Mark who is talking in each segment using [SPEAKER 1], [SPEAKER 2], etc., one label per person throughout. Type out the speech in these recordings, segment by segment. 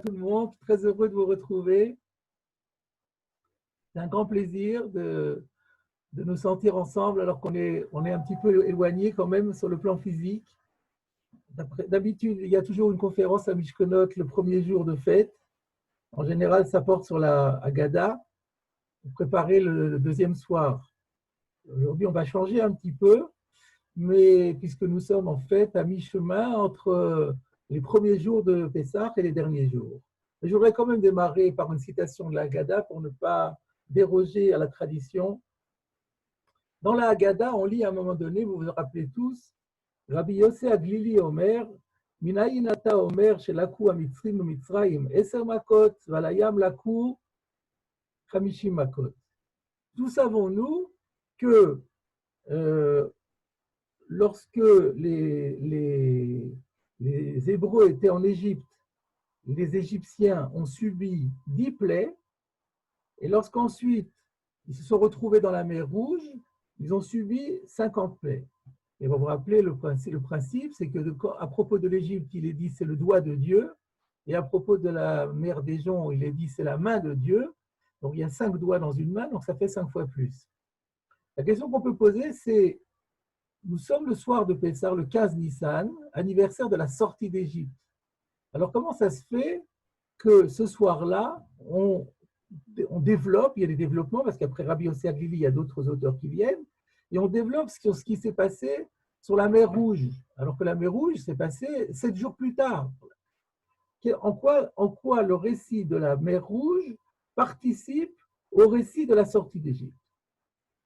[SPEAKER 1] Tout le monde, très heureux de vous retrouver. C'est un grand plaisir de nous sentir ensemble alors qu'on est un petit peu éloigné quand même sur le plan physique. D'habitude, il y a toujours une conférence à Mishkenot le premier jour de fête. En général, ça porte sur la Haggadah, pour préparer le deuxième soir. Aujourd'hui, on va changer un petit peu, mais puisque nous sommes en fait à mi-chemin entre les premiers jours de Pessah et les derniers jours. Je voudrais quand même démarrer par une citation de la Haggadah pour ne pas déroger à la tradition. Dans la Haggadah, on lit à un moment donné, vous vous rappelez tous, Rabbi Yossé Aglili Omer, Minayin ata Omer shelaku hamitzrim umitzrayim eser makot valayam laku chamishim makot. D'où savons-nous que lorsque les Hébreux étaient en Égypte, les Égyptiens ont subi 10 plaies, et lorsqu'ensuite ils se sont retrouvés dans la mer Rouge, ils ont subi 50 plaies. Et vous vous rappelez, le principe, c'est que à propos de l'Égypte, il est dit c'est le doigt de Dieu, et à propos de la mer des Joncs, il est dit c'est la main de Dieu. Donc il y a 5 doigts dans une main, donc ça fait 5 fois plus. La question qu'on peut poser, c'est, nous sommes le soir de Pessah, le 15 Nissan, anniversaire de la sortie d'Égypte. Alors comment ça se fait que ce soir-là, on développe, il y a des développements, parce qu'après Rabbi Yossé Aglili, il y a d'autres auteurs qui viennent, et on développe sur ce qui s'est passé sur la mer Rouge, alors que la mer Rouge s'est passée 7 jours plus tard. En quoi le récit de la mer Rouge participe au récit de la sortie d'Égypte?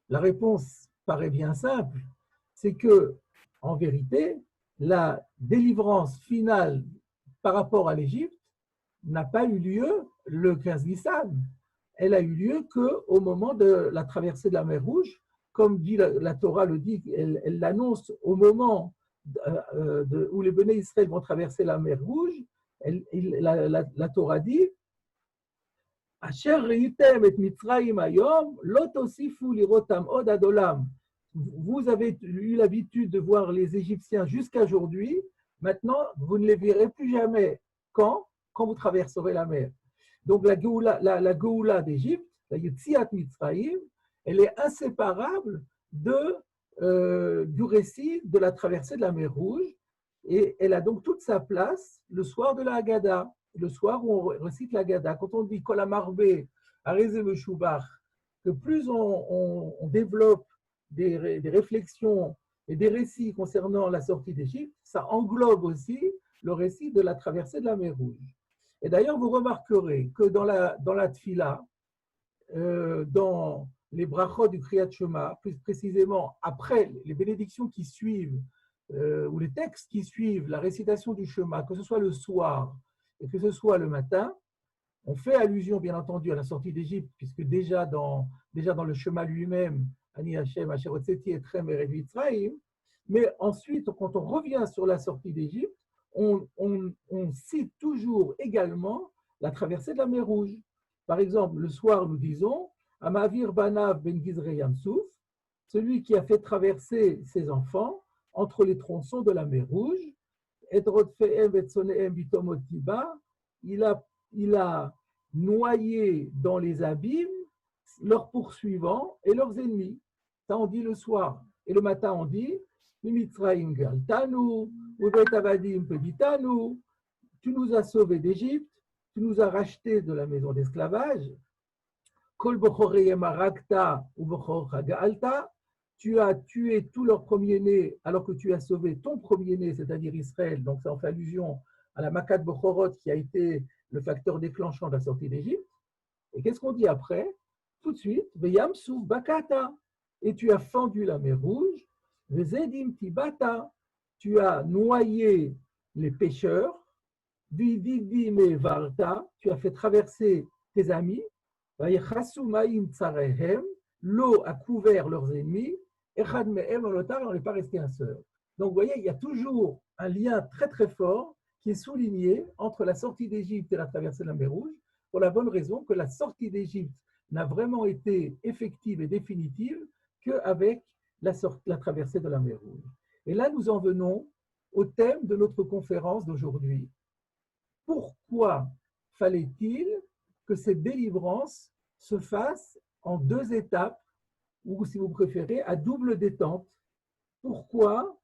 [SPEAKER 1] La réponse paraît bien simple, c'est que, en vérité, la délivrance finale par rapport à l'Égypte n'a pas eu lieu le 15 Nissan. Elle a eu lieu qu'au moment de la traversée de la mer Rouge, comme dit la Torah le dit, elle l'annonce au moment où les Béné Israël vont traverser la mer Rouge. La Torah dit Asher reitem et Mitzrayim hayom, lo tosifu lirotam od adolam. Vous avez eu l'habitude de voir les Égyptiens jusqu'à aujourd'hui. Maintenant, vous ne les verrez plus jamais. Quand vous traverserez la mer. Donc la Géoula d'Égypte, la Yetziat Mitzrayim, elle est inséparable du récit de la traversée de la mer Rouge, et elle a donc toute sa place le soir de la Haggadah, le soir où on récite la Haggadah. Quand on dit Kol HaMarbe Arezeh Meshubach, que plus on développe des réflexions et des récits concernant la sortie d'Égypte, ça englobe aussi le récit de la traversée de la mer Rouge. Et d'ailleurs, vous remarquerez que dans la Tfila, dans les brachot du Kriyat Shema, plus précisément après les bénédictions qui suivent, ou les textes qui suivent la récitation du Shema, que ce soit le soir et que ce soit le matin, on fait allusion bien entendu à la sortie d'Égypte, puisque déjà dans le Shema lui-même, Ani Hashem, Asher Hotzeti Etrem Erev Mitzrayim, mais ensuite, quand on revient sur la sortie d'Égypte, on cite toujours également la traversée de la mer Rouge. Par exemple, le soir, nous disons Amavir Banav Ben Gizre Yamsouf, celui qui a fait traverser ses enfants entre les tronçons de la mer Rouge, Edrodfehem Vetsonehem Bitomot Tiba, il a noyé dans les abîmes leurs poursuivants et leurs ennemis. Ça, on dit le soir. Et le matin, on dit Mimitzraim Galtanu, Uvet Avadim Peditanu, tu nous as sauvés d'Égypte, tu nous as rachetés de la maison d'esclavage. Kol Bochoreyem Arakta ou Bochorcha Gaalta, tu as tué tous leurs premiers-nés alors que tu as sauvé ton premier-né, c'est-à-dire Israël. Donc ça en fait allusion à la Makat Bochorot qui a été le facteur déclenchant de la sortie d'Égypte. Et qu'est-ce qu'on dit après? Tout de suite, Veyam Souf Bakata, et tu as fendu la mer Rouge. Vezedim Tibata, tu as noyé les pêcheurs. Vididim et Varta, tu as fait traverser tes amis. Vayechasumaim Tsarehem, l'eau a couvert leurs ennemis. Echad Mehem Olotar, on n'est pas resté un seul. Donc vous voyez, il y a toujours un lien très très fort qui est souligné entre la sortie d'Égypte et la traversée de la mer Rouge, pour la bonne raison que la sortie d'Égypte n'a vraiment été effective et définitive qu'avec la traversée de la mer Rouge. Et là, nous en venons au thème de notre conférence d'aujourd'hui. Pourquoi fallait-il que cette délivrance se fasse en 2 étapes, ou si vous préférez, à double détente. Pourquoi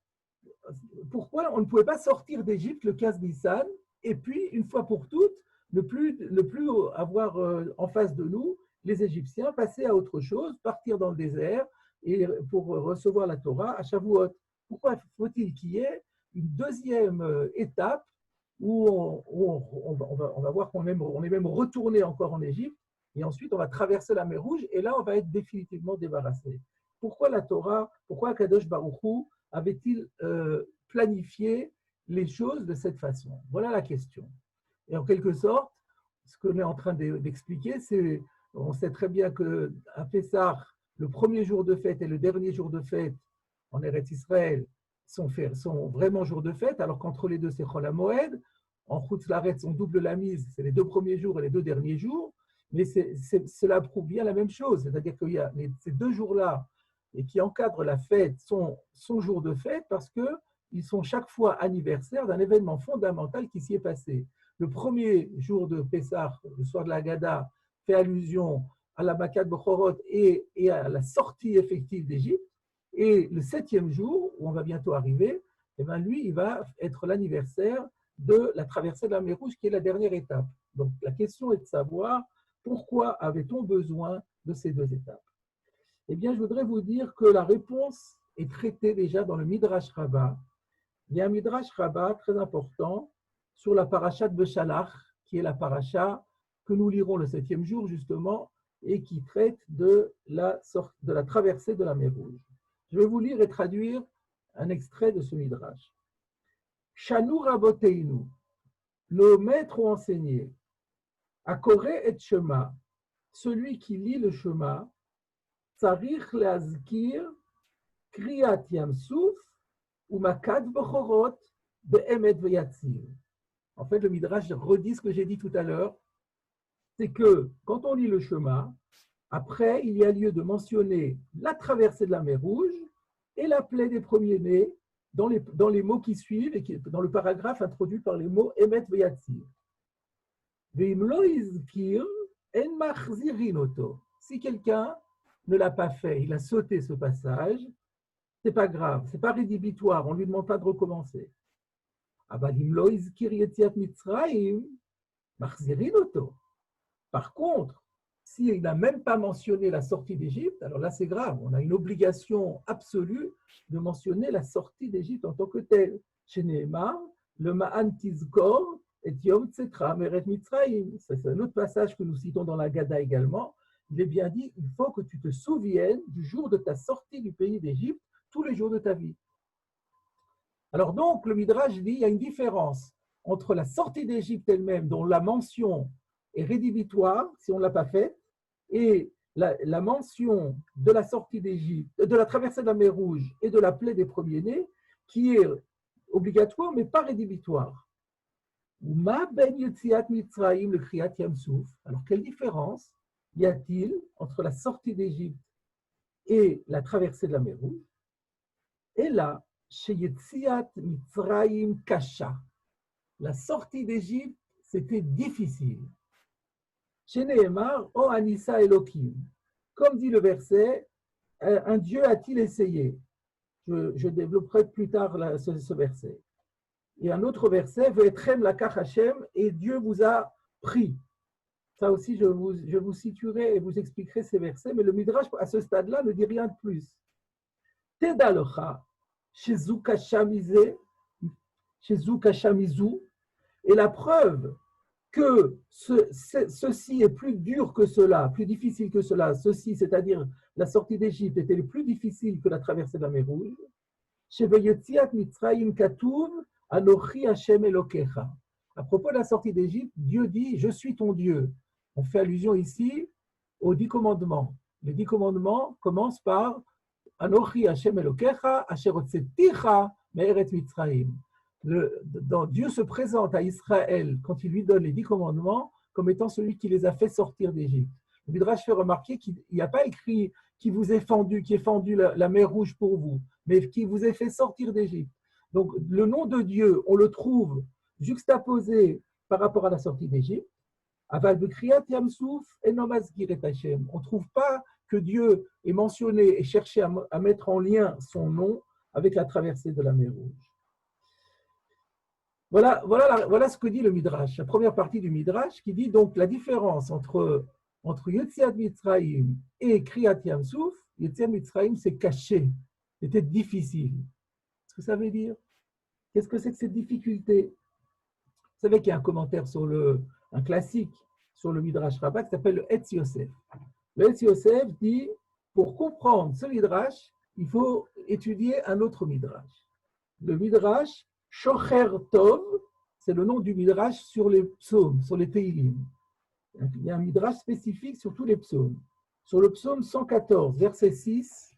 [SPEAKER 1] on ne pouvait pas sortir d'Égypte le 15 Nissan et puis, une fois pour toutes, ne plus avoir en face de nous les Égyptiens, passer à autre chose, partir dans le désert et pour recevoir la Torah à Shavuot. Pourquoi faut-il qu'il y ait une deuxième étape où on va voir qu'on est même retourné encore en Égypte et ensuite on va traverser la mer Rouge et là on va être définitivement débarrassé. Pourquoi la Torah, pourquoi Kadosh Baruch Hu avait-il planifié les choses de cette façon? Voilà la question. Et en quelque sorte, ce qu'on est en train d'expliquer, c'est, on sait très bien qu'à Pessah, le premier jour de fête et le dernier jour de fête en Eretz Israël sont vraiment jours de fête, alors qu'entre les deux, c'est Chol HaMoed. En Chutz La'aretz, on double la mise, c'est les 2 premiers jours et les 2 derniers jours. Mais cela prouve bien la même chose, c'est-à-dire qu'il y a ces 2 jours-là et qui encadrent la fête sont jours de fête parce qu'ils sont chaque fois anniversaires d'un événement fondamental qui s'y est passé. Le premier jour de Pessah, le soir de la Haggadah, fait allusion à la Makat Bechorot et à la sortie effective d'Égypte. Et le 7e jour, où on va bientôt arriver, eh bien lui, il va être l'anniversaire de la traversée de la mer Rouge, qui est la dernière étape. Donc la question est de savoir pourquoi avait-on besoin de ces 2 étapes? Eh bien, je voudrais vous dire que la réponse est traitée déjà dans le Midrash Rabbah. Il y a un Midrash Rabbah très important sur la paracha de Beshalach, qui est la paracha que nous lirons le 7e jour, justement, et qui traite de la traversée de la mer Rouge. Je vais vous lire et traduire un extrait de ce Midrash. Shanu Raboteinu, nos maîtres ont enseigné, Akore et Shema, celui qui lit le Shema, Tsarich leazkir, Kriyat Yamsouf, ou Makat Bechorot, Be'emet Veyatzir. En fait, le Midrash redit ce que j'ai dit tout à l'heure, c'est que quand on lit le Shema, après, il y a lieu de mentionner la traversée de la mer Rouge et la plaie des premiers-nés dans les mots qui suivent et dans le paragraphe introduit par les mots Emet Veyatzir. Ve'imlo izkir en machzirin oto. Si quelqu'un ne l'a pas fait, il a sauté ce passage, c'est pas grave, c'est pas rédhibitoire, on ne lui demande pas de recommencer. Aval izkir yetziat Mitzrayim, machzirin oto. Par contre, s'il n'a même pas mentionné la sortie d'Égypte, alors là c'est grave, on a une obligation absolue de mentionner la sortie d'Égypte en tant que telle. Chez Nehemar, le Ma'an Tizkor et Yom Tzetra Meret Mitzrayim. C'est un autre passage que nous citons dans la Gada également. Il est bien dit, il faut que tu te souviennes du jour de ta sortie du pays d'Égypte, tous les jours de ta vie. Alors donc, le Midrash dit, il y a une différence entre la sortie d'Égypte elle-même, dont la mention est rédhibitoire, si on ne l'a pas faite, et la mention de la sortie d'Égypte, de la traversée de la mer Rouge et de la plaie des premiers-nés, qui est obligatoire, mais pas rédhibitoire. Ma ben yetziat Mitzrayim le kriyat Yamsouf. Alors, quelle différence y a-t-il entre la sortie d'Égypte et la traversée de la mer Rouge? Et là, chez Yetziat Mitzrayim Kasha, la sortie d'Égypte, c'était difficile. Chez Nehemar, O Anissa Elohim, comme dit le verset, un Dieu a-t-il essayé? Je développerai plus tard ce verset. Et un autre verset, Ve'etrem lakach Hashem, et Dieu vous a pris. Ça aussi, je vous situerai et vous expliquerai ces versets, mais le Midrash, à ce stade-là, ne dit rien de plus. Tedalocha, Shezu Kashamizu, et la preuve que ceci est plus dur que cela, plus difficile que cela, ceci, c'est-à-dire la sortie d'Égypte, était plus difficile que la traversée de la mer Rouge. Chez Veyetziat Mitzrayim Katuv, Anochi Hashem Elokecha. À propos de la sortie d'Égypte, Dieu dit « Je suis ton Dieu ». On fait allusion ici aux 10 commandements. Les 10 commandements commencent par « Anochi Hashem Elokecha, Asher Hotzeticha me'eretz Mitzrayim ». Dieu se présente à Israël quand il lui donne les 10 commandements comme étant celui qui les a fait sortir d'Égypte. Le Midrash fait remarquer qu'il n'y a pas écrit qui vous est fendu, qui est fendu la mer Rouge pour vous, mais qui vous est fait sortir d'Égypte. Donc le nom de Dieu, on le trouve juxtaposé par rapport à la sortie d'Égypte. Aval bekriyat yamsouf eno mazkir et Hashem. On ne trouve pas que Dieu est mentionné et cherché à mettre en lien son nom avec la traversée de la mer Rouge. Voilà ce que dit le Midrash, la première partie du Midrash, qui dit donc la différence entre Yetziat Mitzrayim et Kriyat Yamsouf. Yetziat Mitzrayim, c'est caché, c'était difficile. Qu'est-ce que ça veut dire? Qu'est-ce que c'est que cette difficulté? Vous savez qu'il y a un commentaire sur un classique sur le Midrash Rabbah qui s'appelle le Etz Yosef. Le Etz Yosef dit, pour comprendre ce Midrash, il faut étudier un autre Midrash. Le Midrash Shocher Tov, c'est le nom du Midrash sur les psaumes, sur les Teilim. Il y a un Midrash spécifique sur tous les psaumes. Sur le psaume 114, verset 6,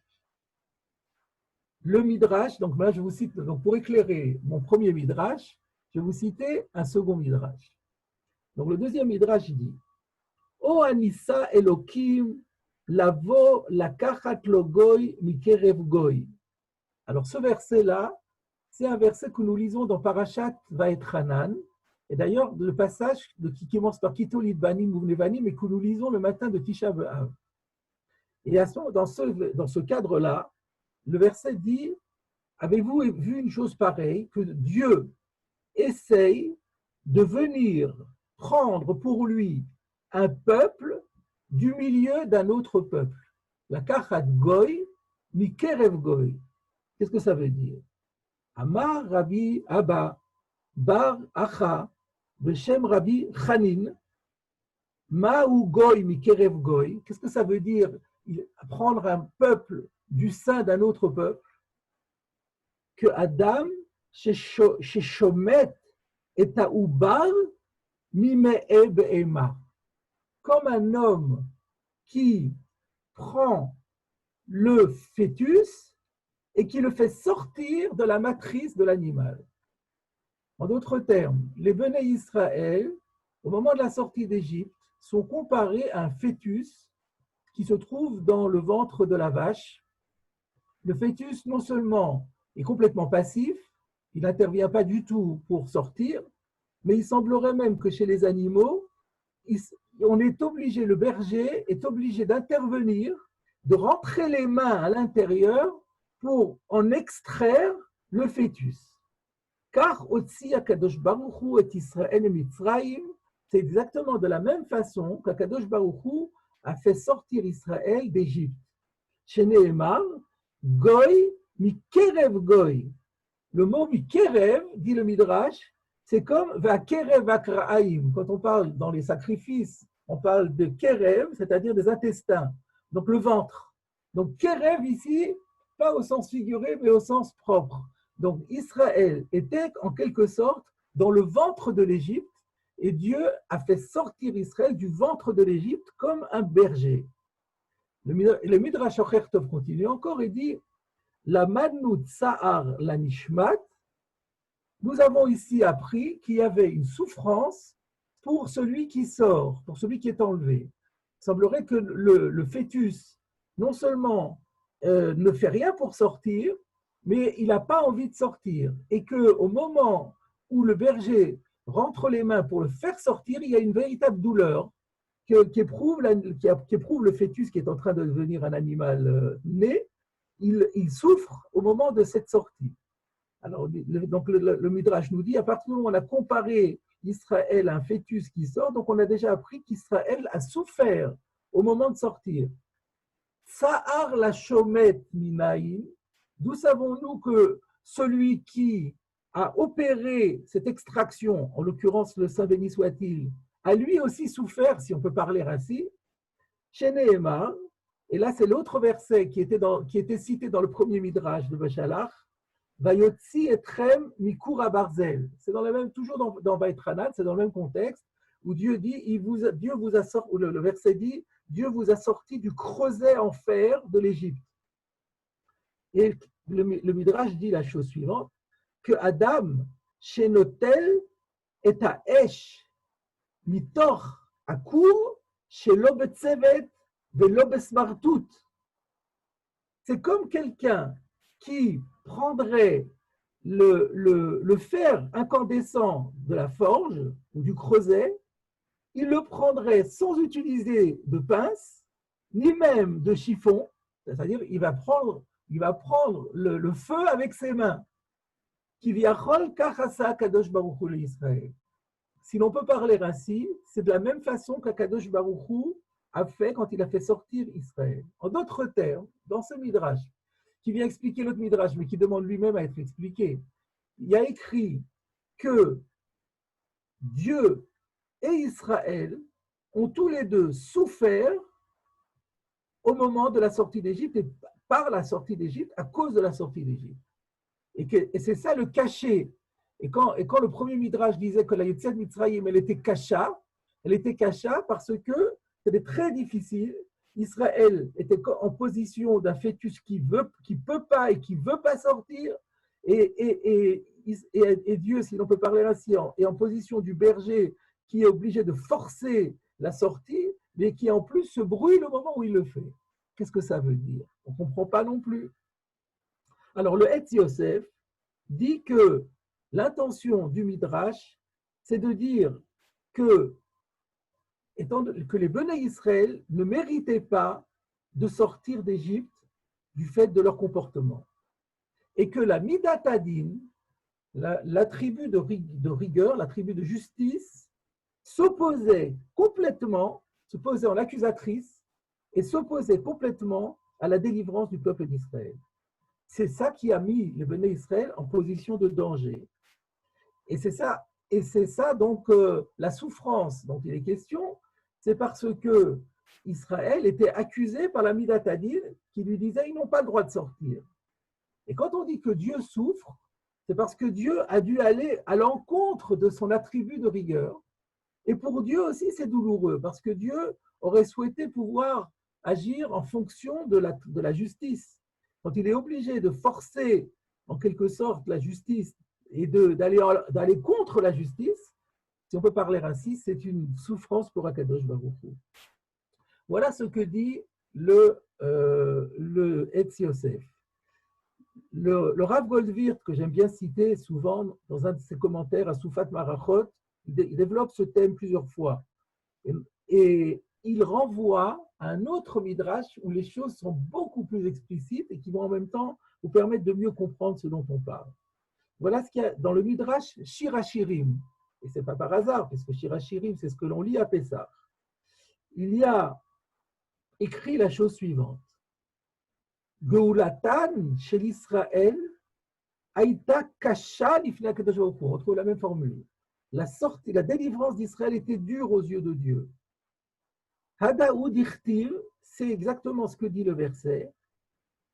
[SPEAKER 1] le Midrash, donc là je vous cite, donc pour éclairer mon premier Midrash, je vais vous citer un second Midrash. Donc le deuxième Midrash dit O Anissa Elokim lavo lakachat logoy mikerev goy. Alors ce verset-là, c'est un verset que nous lisons dans Parashat Vaetchanan. Et d'ailleurs, le passage qui commence par Kitolid Banim ou Nevanim, mais que nous lisons le matin de Tisha B'Av. Et dans ce cadre-là, le verset dit avez-vous vu une chose pareille, que Dieu essaye de venir prendre pour lui un peuple du milieu d'un autre peuple. La Kachat Goy, Mikerev Goy. Qu'est-ce que ça veut dire? Amar Rabbi Abba Bar Acha Beshem Rabbi Chanin Ma'u Goy Mikerev Goy. Qu'est-ce que ça veut dire? Prendre un peuple du sein d'un autre peuple. Que Adam Sheshomet et Taoubar Mime'e Be'ema. Comme un homme qui prend le fœtus et qui le fait sortir de la matrice de l'animal. En d'autres termes, les Béné Israël, au moment de la sortie d'Égypte, sont comparés à un fœtus qui se trouve dans le ventre de la vache. Le fœtus, non seulement est complètement passif, il n'intervient pas du tout pour sortir, mais il semblerait même que chez les animaux, on est obligé, le berger est obligé d'intervenir, de rentrer les mains à l'intérieur pour en extraire le fœtus. Car Otsi Akadosh Baruch Hu et Israël et Mitzrayim, c'est exactement de la même façon qu'Akadosh Baruch Hu a fait sortir Israël d'Égypte. Chez Nehemar, Goy Mikerev Goy. Le mot Mikerev, dit le Midrash, c'est comme Vakerev Akraïm. Quand on parle dans les sacrifices, on parle de Kerev, c'est-à-dire des intestins, donc le ventre. Donc Kerev ici, pas au sens figuré, mais au sens propre. Donc Israël était en quelque sorte dans le ventre de l'Égypte et Dieu a fait sortir Israël du ventre de l'Égypte comme un berger. Le Midrash Ocher Tov continue encore et dit la Madnout Sa'ar la Nishmat. Nous avons ici appris qu'il y avait une souffrance pour celui qui sort, pour celui qui est enlevé. Il semblerait que le fœtus, non seulement ne fait rien pour sortir, mais il n'a pas envie de sortir. Et qu'au moment où le berger rentre les mains pour le faire sortir, il y a une véritable douleur qu'éprouve le fœtus qui est en train de devenir un animal né. Il souffre au moment de cette sortie. Alors, donc le Midrash nous dit, à partir du moment où on a comparé Israël à un fœtus qui sort, donc on a déjà appris qu'Israël a souffert au moment de sortir. Sa'ar la shomet minaïm, d'où savons-nous que celui qui a opéré cette extraction, en l'occurrence le Saint béni soit-il, a lui aussi souffert, si on peut parler ainsi, chez Nehemar, et là c'est l'autre verset qui était cité dans le premier Midrash de Beshalach, Vayotzi etrem mikura barzel. C'est toujours dans Vaetchanan, c'est dans le même contexte, où Dieu dit, Dieu vous a sorti, le verset dit, Dieu vous a sorti du creuset en fer de l'Égypte. Et le Midrash dit la chose suivante, que Adam, chez Notel, est à Esh, mitor, à court, chez l'obetsevet, de l'obesmartout. C'est comme quelqu'un qui prendrait le fer incandescent de la forge ou du creuset il le prendrait sans utiliser de pince, ni même de chiffon, c'est-à-dire il va prendre le feu avec ses mains. Si l'on peut parler ainsi, c'est de la même façon qu'Akadosh Baruch Hu a fait quand il a fait sortir Israël. En d'autres termes, dans ce midrash, qui vient expliquer l'autre midrash, mais qui demande lui-même à être expliqué, il y a écrit que Dieu et Israël ont tous les deux souffert au moment de la sortie d'Égypte et par la sortie d'Égypte, à cause de la sortie d'Égypte. Et c'est ça le cachet. Et quand le premier Midrash disait que la Yetziat Mitzrayim, elle était cacha parce que c'était très difficile. Israël était en position d'un fœtus qui peut pas et qui veut pas sortir. Et Dieu, si l'on peut parler ainsi, est en position du berger qui est obligé de forcer la sortie, mais qui en plus se brouille le moment où il le fait. Qu'est-ce que ça veut dire? On ne comprend pas non plus. Alors, le Etz Yosef dit que l'intention du Midrash, c'est de dire que les Béné Israël ne méritaient pas de sortir d'Égypte du fait de leur comportement. Et que la Midat Hadin, la tribu de rigueur, la tribu de justice, s'opposait en accusatrice et s'opposait complètement à la délivrance du peuple d'Israël. C'est ça qui a mis les Béné Israël en position de danger. Et c'est ça donc la souffrance dont il est question, c'est parce que Israël était accusé par la Midat Hadin qui lui disait ils n'ont pas le droit de sortir. Et quand on dit que Dieu souffre, c'est parce que Dieu a dû aller à l'encontre de son attribut de rigueur. Et pour Dieu aussi, c'est douloureux, parce que Dieu aurait souhaité pouvoir agir en fonction de la justice. Quand il est obligé de forcer, en quelque sorte, la justice et d'aller contre la justice, si on peut parler ainsi, c'est une souffrance pour Akadosh Baruch Hu. Voilà ce que dit le Etz Yosef. Le Rav Goldwirt, que j'aime bien citer souvent dans un de ses commentaires à Soufat Marachot, il développe ce thème plusieurs fois. Et il renvoie à un autre midrash où les choses sont beaucoup plus explicites et qui vont en même temps vous permettre de mieux comprendre ce dont on parle. Voilà ce qu'il y a dans le midrash Shir HaShirim. Et ce n'est pas par hasard, parce que Shir HaShirim, c'est ce que l'on lit à Pessah. Il y a écrit la chose suivante. Geulatan shel Israël aïta kasha lifnei HaKadosh Baruch Hu. On retrouve la même formule. La délivrance d'Israël était dure aux yeux de Dieu. Hadaou dichtiv, c'est exactement ce que dit le verset.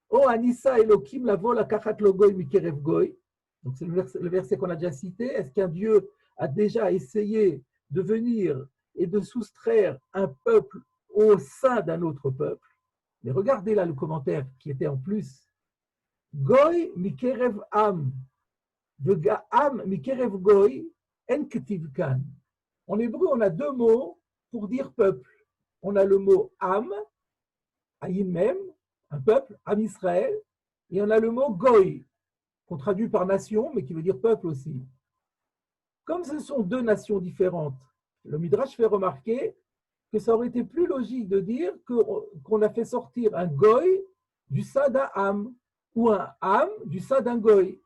[SPEAKER 1] O anissa Elokim lavo lakachat lo goy mikerev goy. Donc c'est le verset qu'on a déjà cité. Est-ce qu'un Dieu a déjà essayé de venir et de soustraire un peuple au sein d'un autre peuple? Mais regardez là le commentaire qui était en plus. Goy mikerev am. Am mikerev goy en ketiv kan. En hébreu, on a deux mots pour dire peuple. On a le mot am, aïn même, un peuple, am Israël, et on a le mot goy, qu'on traduit par nation, mais qui veut dire peuple aussi. Comme ce sont deux nations différentes, le Midrash fait remarquer que ça aurait été plus logique de dire qu'on a fait sortir un goy du sein d'un am, ou un am du sein d'un goy.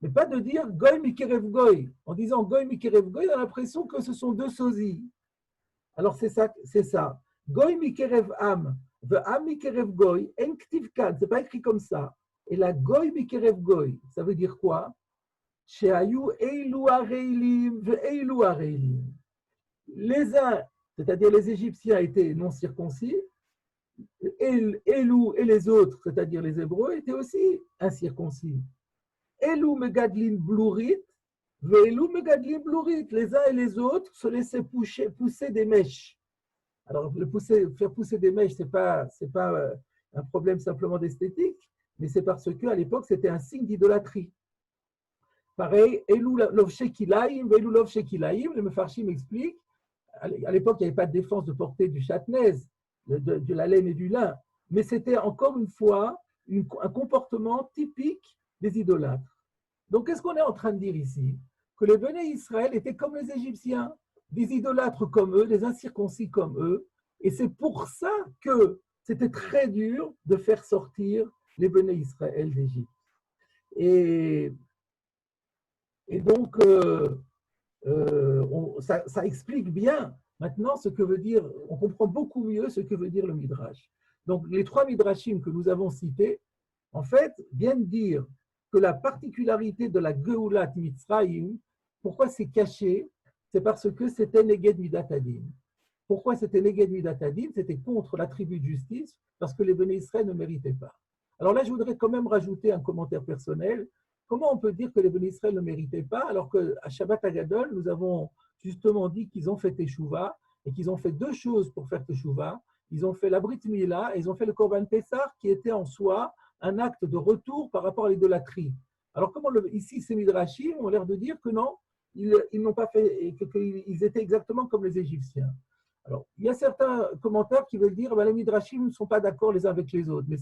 [SPEAKER 1] Mais pas de dire goy mikerev goy. En disant goy mikerev goy, on a l'impression que ce sont deux sosies. Alors c'est ça. Goy mikerev am, ve am mikerev goy, en ktiv kan, c'est pas écrit comme ça. Et la goy mikerev goy, ça veut dire quoi? Sheayu eilu areilim, ve eilu areilim. Les uns, c'est-à-dire les Égyptiens, étaient non circoncis, Elou et les autres, c'est-à-dire les Hébreux, étaient aussi incirconcis. Elou megadlin blourit, Ve'elou megadlin blourit. Les uns et les autres se laissaient pousser des mèches. Alors, faire pousser des mèches, ce n'est pas un problème simplement d'esthétique, mais c'est parce qu'à l'époque, c'était un signe d'idolâtrie. Pareil, Elou lovche kilaim, Ve'elou lovche kilaim, le Mefarshim explique, à l'époque, il n'y avait pas de défense de porter du châtenaise, de la laine et du lin, mais c'était encore une fois un comportement typique des idolâtres. Donc, qu'est-ce qu'on est en train de dire ici? Que les Béné Israël étaient comme les Égyptiens. des idolâtres comme eux, des incirconcis comme eux. Et c'est pour ça que c'était très dur de faire sortir les Béné Israël d'Égypte. Et, et donc, ça explique bien maintenant ce que veut dire, on comprend beaucoup mieux ce que veut dire le Midrash. Donc, les trois Midrashim que nous avons cités, en fait, viennent dire que la particularité de la Geulat Mitzrayim, pourquoi c'est caché, c'est parce que c'était Neged Midat Hadin. Pourquoi c'était Neged Midat Hadin? C'était contre l'attribut de justice, parce que les Béné Israël ne méritaient pas. Alors là, je voudrais quand même rajouter un commentaire personnel. Comment on peut dire que les Béné Israël ne méritaient pas, alors qu'à Shabbat Hagadol, nous avons justement dit qu'ils ont fait Teshuvah, et qu'ils ont fait deux choses pour faire Teshuvah. Ils ont fait la Brit Mila, et ils ont fait le Korban Pessah, qui était en soi un acte de retour par rapport à l'idolâtrie. Alors, ici, ces Midrashim ont l'air de dire que non, ils n'ont pas fait, qu'ils étaient exactement comme les Égyptiens. Alors, il y a certains commentaires qui veulent dire que les Midrashim ne sont pas d'accord les uns avec les autres, mais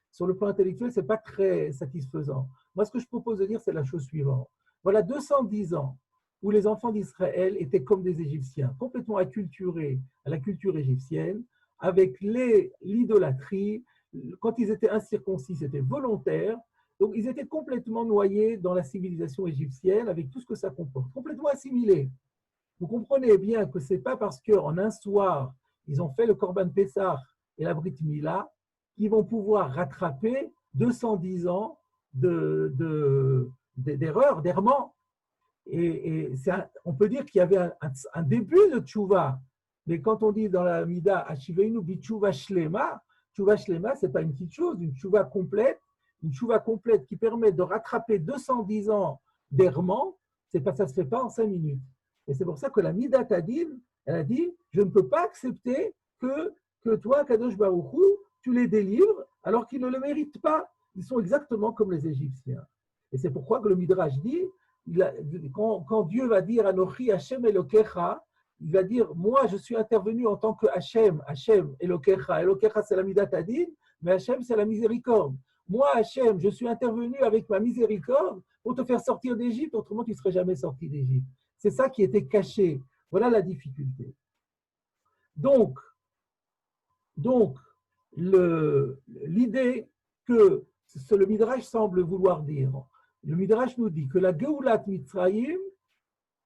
[SPEAKER 1] sur le plan intellectuel, ce n'est pas très satisfaisant. Moi, ce que je propose de dire, c'est la chose suivante. Voilà 210 ans où les enfants d'Israël étaient comme des Égyptiens, complètement acculturés à la culture égyptienne, avec l'idolâtrie. Quand ils étaient incirconcis, c'était volontaire. Donc, ils étaient complètement noyés dans la civilisation égyptienne, avec tout ce que ça comporte, complètement assimilés. Vous comprenez bien que ce n'est pas parce qu'en un soir, ils ont fait le Korban Pessah et la Brit Mila qu'ils vont pouvoir rattraper 210 ans d'erreurs, d'errements. Et on peut dire qu'il y avait un début de tchouva, mais quand on dit dans la Mida, Ashiveinu bi tchouva shlema, ce n'est pas une petite chose, une tchouva complète qui permet de rattraper 210 ans d'errement, ça ne se fait pas en 5 minutes. Et c'est pour ça que la Mida Tadin, elle a dit, je ne peux pas accepter que toi, Kadosh Baruch Hu, tu les délivres alors qu'ils ne le méritent pas. Ils sont exactement comme les Égyptiens. Et c'est pourquoi que le Midrash dit, quand Dieu va dire Anochi Hashem Elokecha, il va dire moi je suis intervenu en tant que Hashem Elokecha. Elokecha c'est la Midat Hadin, mais Hashem c'est la miséricorde. Moi Hashem, je suis intervenu avec ma miséricorde pour te faire sortir d'Égypte, autrement tu ne serais jamais sorti d'Égypte. C'est ça qui était caché. Voilà la difficulté. Donc l'idée que le Midrash semble vouloir dire, le Midrash nous dit que la Geulat Mitzrayim,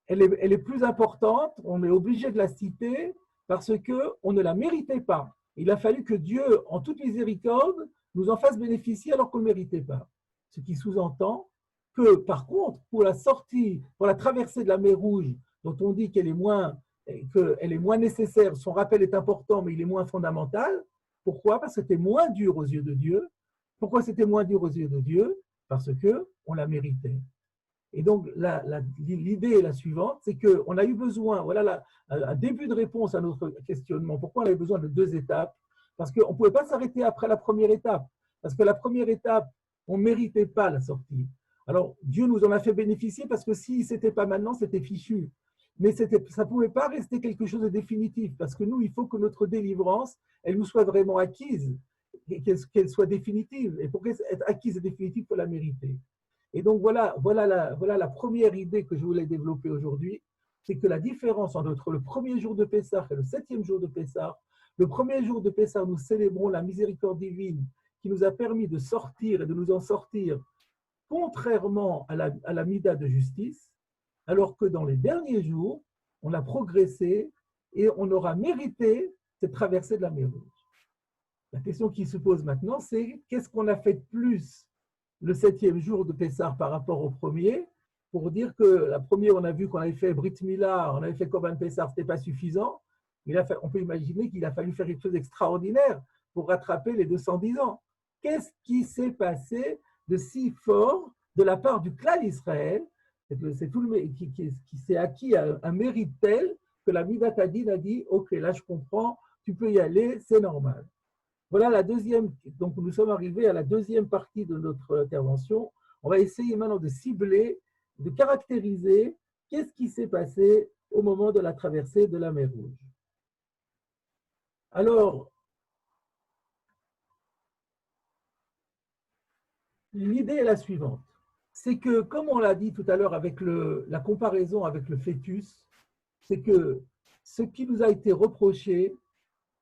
[SPEAKER 1] elle est plus importante, on est obligé de la citer parce qu'on ne la méritait pas. Il a fallu que Dieu, en toute miséricorde, nous en fasse bénéficier alors qu'on ne le méritait pas. Ce qui sous-entend que, par contre, pour la sortie, pour la traversée de la mer Rouge, dont on dit qu'elle est moins nécessaire, son rappel est important, mais il est moins fondamental. Pourquoi? Parce que c'était moins dur aux yeux de Dieu. Pourquoi c'était moins dur aux yeux de Dieu? Parce qu'on la méritait. Et donc, l'idée est la suivante, c'est qu'on a eu besoin, voilà un début de réponse à notre questionnement. Pourquoi on avait besoin de 2 étapes? Parce qu'on ne pouvait pas s'arrêter après la première étape. Parce que la première étape, on ne méritait pas la sortie. Alors, Dieu nous en a fait bénéficier parce que si ce n'était pas maintenant, c'était fichu. Mais ça ne pouvait pas rester quelque chose de définitif. Parce que nous, il faut que notre délivrance, elle nous soit vraiment acquise, qu'elle soit définitive. Et pour qu'elle soit acquise et définitive, il faut la mériter. Et donc, voilà la première idée que je voulais développer aujourd'hui, c'est que la différence entre le premier jour de Pessah et le 7e jour de Pessah, le premier jour de Pessah, nous célébrons la miséricorde divine qui nous a permis de sortir et de nous en sortir contrairement à la Mida de justice, alors que dans les derniers jours, on a progressé et on aura mérité cette traversée de la mer Rouge. La question qui se pose maintenant, c'est qu'est-ce qu'on a fait de plus le 7e jour de Pessah par rapport au premier, pour dire que la première, on a vu qu'on avait fait Brit Mila, on avait fait Korban Pessah, ce n'était pas suffisant. On peut imaginer qu'il a fallu faire quelque chose d'extraordinaire pour rattraper les 210 ans. Qu'est-ce qui s'est passé de si fort de la part du clan d'Israël, c'est tout qui s'est acquis un mérite tel que la Midat Hadin a dit, ok, là je comprends, tu peux y aller, c'est normal. Voilà la deuxième, donc nous sommes arrivés à la deuxième partie de notre intervention. On va essayer maintenant de cibler, de caractériser qu'est-ce qui s'est passé au moment de la traversée de la mer Rouge. Alors, l'idée est la suivante. C'est que, comme on l'a dit tout à l'heure avec la comparaison avec le fœtus, c'est que ce qui nous a été reproché,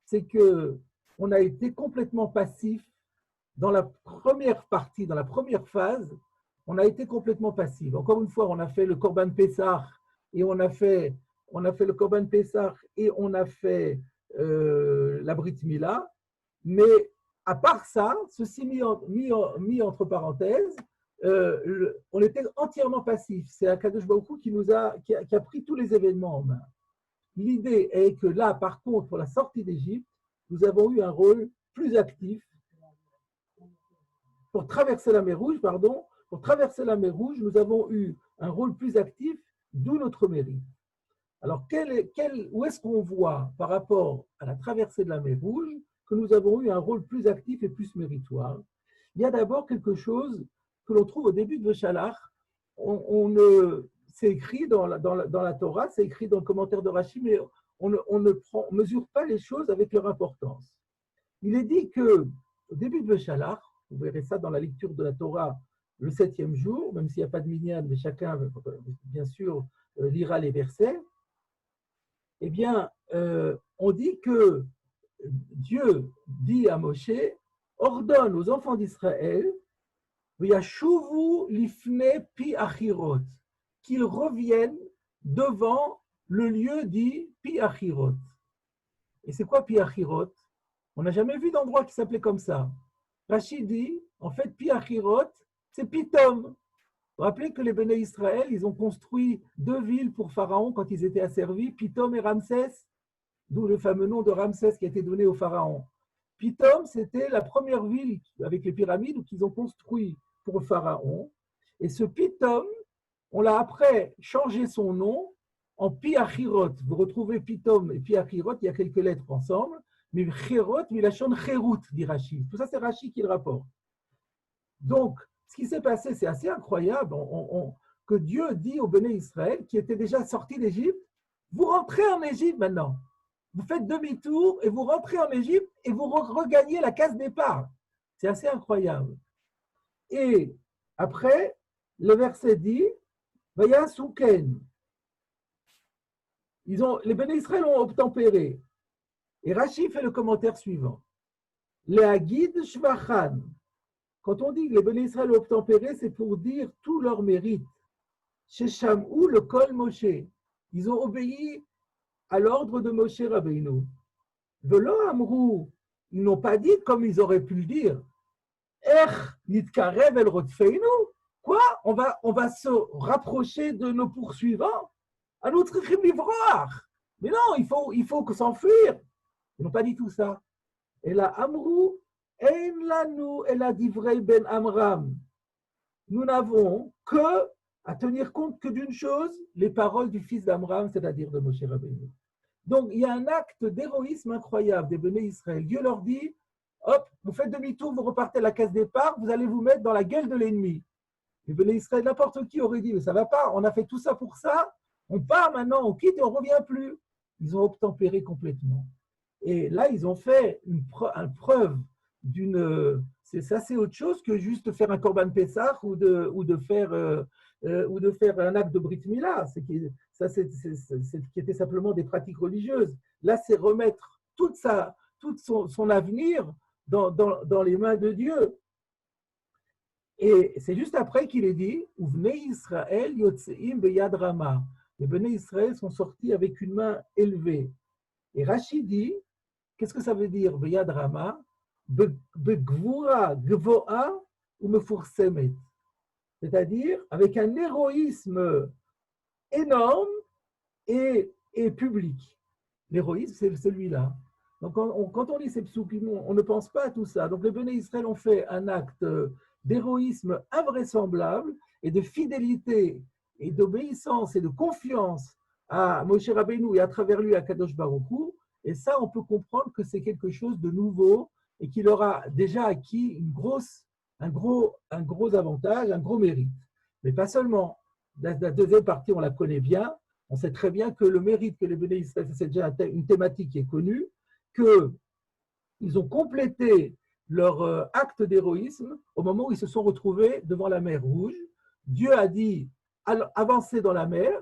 [SPEAKER 1] c'est qu'on a été complètement passif dans la première partie, dans la première phase, on a été complètement passif. Encore une fois, on a fait le Korban Pessah et on a fait le Korban Pessah et on a fait la Brit Mila, mais à part ça, ceci mis entre parenthèses, on était entièrement passif. C'est Akadosh Baruch Hu qui a pris tous les événements en main. L'idée est que là, par contre, pour la sortie d'Égypte, nous avons eu un rôle plus actif. Pour traverser la mer Rouge, nous avons eu un rôle plus actif, d'où notre mérite. Alors, où est-ce qu'on voit par rapport à la traversée de la mer Rouge que nous avons eu un rôle plus actif et plus méritoire? Il y a d'abord quelque chose que l'on trouve au début de Veshalach. C'est écrit dans la Torah, c'est écrit dans le commentaire de Rashi, mais on ne mesure pas les choses avec leur importance. Il est dit que au début de Veshalach, vous verrez ça dans la lecture de la Torah le 7e jour, même s'il n'y a pas de minyan, mais chacun, bien sûr, lira les versets. Eh bien, on dit que Dieu dit à Moshe, ordonne aux enfants d'Israël, V'yashuvu lifne pi achirot, qu'ils reviennent devant le lieu dit pi achirot. Et c'est quoi pi achirot? On n'a jamais vu d'endroit qui s'appelait comme ça. Rachid dit, en fait, pi achirot, c'est Pitom. Vous vous rappelez que les Béné Israël, ils ont construit 2 villes pour Pharaon quand ils étaient asservis, Pitom et Ramsès, d'où le fameux nom de Ramsès qui a été donné au Pharaon. Pitom, c'était la première ville avec les pyramides qu'ils ont construit pour le Pharaon. Et ce Pitom, on l'a après changé son nom en Pi-Achirot. Vous retrouvez Pitom et Pi-Achirot, il y a quelques lettres ensemble, mais Chirot, mais la chaîne Cherout, dit Rashi. Tout ça, c'est Rashi qui le rapporte. Donc, ce qui s'est passé, c'est assez incroyable que Dieu dit au Béné Israël, qui était déjà sorti d'Égypte, vous rentrez en Égypte maintenant. Vous faites demi-tour et vous rentrez en Égypte et vous regagnez la case départ. C'est assez incroyable. Et après, le verset dit, Vaya Souken. Les Béné Israël ont obtempéré. Et Rashi fait le commentaire suivant. Le Hagid Shvachan. Quand on dit que les Béné Israël ont obtempéré, c'est pour dire tout leur mérite. Chez Shamou, le Kol Moshe. Ils ont obéi à l'ordre de Moshe Rabbeinu. Velo Amrou, ils n'ont pas dit comme ils auraient pu le dire. Nitkarev el Rodfeinu. Quoi? On va se rapprocher de nos poursuivants. À notre livroir. Mais non, il faut que s'enfuir. Ils n'ont pas dit tout ça. Et là, Amrou, En lanu el adivrei ben Amram. Nous n'avons que à tenir compte que d'une chose, les paroles du fils d'Amram, c'est-à-dire de Moshe Rabbeinu. Donc, il y a un acte d'héroïsme incroyable des Béné Israël. Dieu leur dit, hop, vous faites demi-tour, vous repartez à la case départ, vous allez vous mettre dans la gueule de l'ennemi. Les Béné Israël, n'importe qui aurait dit, mais ça ne va pas, on a fait tout ça pour ça, on part maintenant, on quitte et on ne revient plus. Ils ont obtempéré complètement. Et là, ils ont fait une preuve d'une... Ça, c'est autre chose que juste faire un Korban Pessah ou de faire un acte de Brit Mila. Ça, c'est qui était simplement des pratiques religieuses. Là, c'est remettre tout son avenir dans les mains de Dieu. Et c'est juste après qu'il est dit « Uvnei Israël yotzeim beyad rama » Les Béné Israël sont sortis avec une main élevée. Et Rashi dit, qu'est-ce que ça veut dire beyad rama? Begvura gvoa ou mefursemet. C'est-à-dire avec un héroïsme énorme et public. L'héroïsme, c'est celui-là. Donc, quand on lit ces psukim, on ne pense pas à tout ça. Donc, les Béné Israël ont fait un acte d'héroïsme invraisemblable et de fidélité et d'obéissance et de confiance à Moshe Rabbeinu et à travers lui à Kadosh Baruch Hu. Et ça, on peut comprendre que c'est quelque chose de nouveau et qu'il aura déjà acquis un gros avantage, un gros mérite. Mais pas seulement. La deuxième partie, on la connaît bien. On sait très bien que le mérite que les Béné Israël, c'est déjà une thématique qui est connue, qu'ils ont complété leur acte d'héroïsme au moment où ils se sont retrouvés devant la mer Rouge. Dieu a dit avancez dans la mer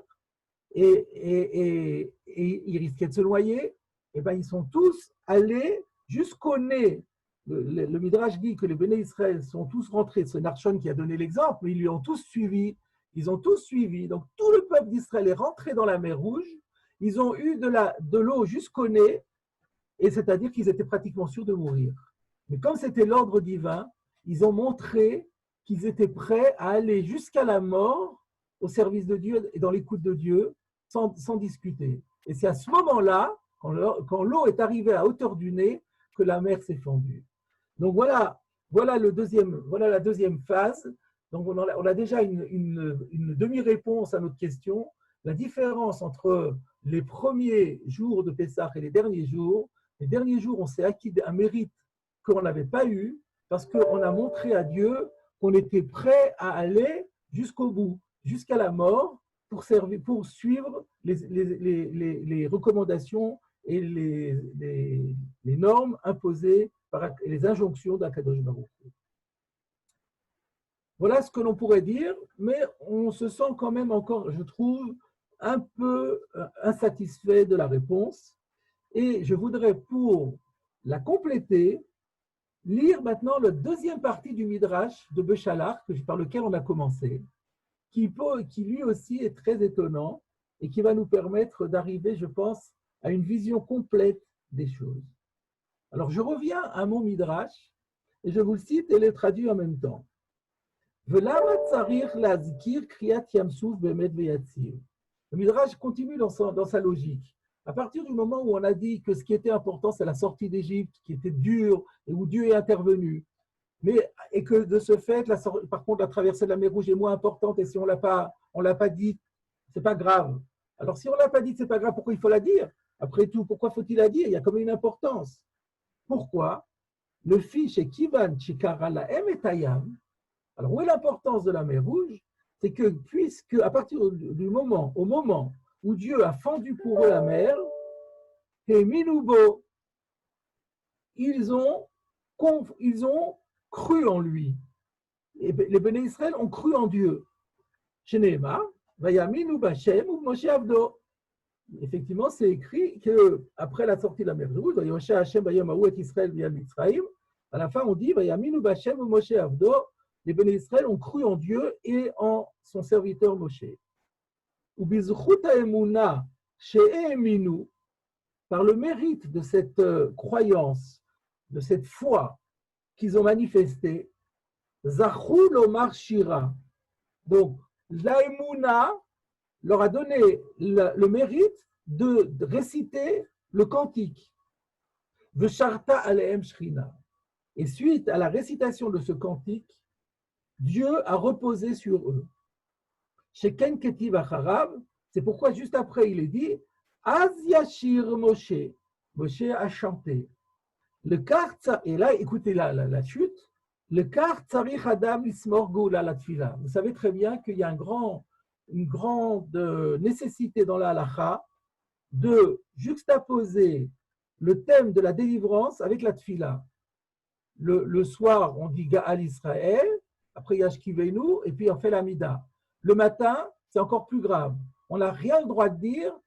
[SPEAKER 1] et ils risquaient de se noyer, et ben ils sont tous allés jusqu'au nez. Le Midrash dit que les Béné Israël sont tous rentrés, c'est Narshon qui a donné l'exemple, mais ils lui ont tous suivi, ils ont tous suivi. Donc tout le peuple d'Israël est rentré dans la mer Rouge, ils ont eu de l'eau jusqu'au nez, et c'est-à-dire qu'ils étaient pratiquement sûrs de mourir. Mais comme c'était l'ordre divin, ils ont montré qu'ils étaient prêts à aller jusqu'à la mort au service de Dieu et dans l'écoute de Dieu, sans discuter. Et c'est à ce moment-là, quand l'eau est arrivée à hauteur du nez, que la mer s'est fendue. Donc voilà la deuxième phase. Donc on a déjà une demi-réponse à notre question. La différence entre les premiers jours de Pessah et les derniers jours, on s'est acquis un mérite qu'on n'avait pas eu parce qu'on a montré à Dieu qu'on était prêt à aller jusqu'au bout, jusqu'à la mort, pour suivre les recommandations et les normes imposées par les injonctions d'Akadosh Baruch Hu. Voilà ce que l'on pourrait dire, mais on se sent quand même encore, je trouve, un peu insatisfait de la réponse. Et je voudrais, pour la compléter, lire maintenant la deuxième partie du Midrash de Béchalach, par lequel on a commencé, qui lui aussi est très étonnant et qui va nous permettre d'arriver, je pense, à une vision complète des choses. Alors, je reviens à mon Midrash et je vous le cite et le traduis en même temps. Le Midrash continue dans sa logique. À partir du moment où on a dit que ce qui était important, c'est la sortie d'Égypte, qui était dure et où Dieu est intervenu, et que de ce fait, par contre, la traversée de la mer Rouge est moins importante et si on l'a pas dit, c'est pas grave. Alors, si on l'a pas dit, c'est pas grave, pourquoi il faut la dire? Après tout, pourquoi faut-il la dire? Il y a comme une importance. Pourquoi? Le fiche est Kivan Chikara la Emetayam. Alors, où est l'importance de la mer Rouge? C'est que, puisque, à partir au moment où Dieu a fendu pour eux la mer, et Minoubo, ils ont cru en lui. Et les Béné Israël ont cru en Dieu. Shenema, Vayaminu Bashem ou Moshe Avdo. Effectivement, c'est écrit qu'après la sortie de la mer Rouge, Vayosha Hashem Vayamahu et Israël via Mitzrayim, à la fin on dit Vayaminu Bashem ou Moshe Avdo. Les Béné Israël ont cru en Dieu et en son serviteur Moshe. Ou Bizchut Haemuna She'eminu, par le mérite de cette croyance, de cette foi qu'ils ont manifestée, Zachou Lomar Shira. Donc, l'Aemuna leur a donné le mérite de réciter le cantique. Vesharta Aleem Shrina. Et suite à la récitation de ce cantique, Dieu a reposé sur eux. Chez Ken Ketiv Acharav, c'est pourquoi juste après il est dit Az Yashir Moshe. Moshe a chanté. Le kar, et là, écoutez la chute. Le kar tzarich adam lismor geula la tfila. Vous savez très bien qu'il y a une grande nécessité dans la halacha de juxtaposer le thème de la délivrance avec la tfila. Le soir, on dit Gaal Israël, après Yashkivenu, et puis on fait l'Amida. Le matin, c'est encore plus grave. On n'a rien le droit de dire.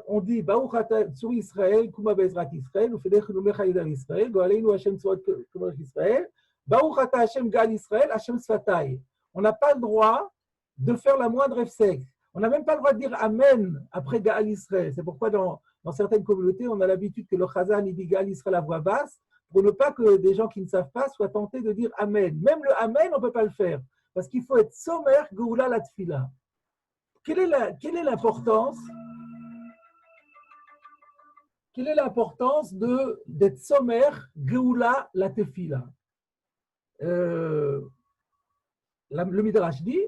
[SPEAKER 1] On dit Baruch Ata Tzur Israël, Kuma Bezrat Israël, Ufedech Numecha Yedar Israël, Goaleinu Hashem Tzurot Kumach Israël, Baruch Ata Hashem Gal Israël, Hashem Sfatai. On n'a pas le droit de faire la moindre efsek. On n'a même pas le droit de dire Amen après Gaal Israël. C'est pourquoi dans certaines communautés, on a l'habitude que le Chazan dit Gaal Israël à voix basse, pour ne pas que des gens qui ne savent pas soient tentés de dire Amen. Même le Amen, on ne peut pas le faire, parce qu'il faut être sommaire, Geoula la Tfila. Quelle est l'importance d'être sommaire, Geoula la Tefila? Le Midrash dit,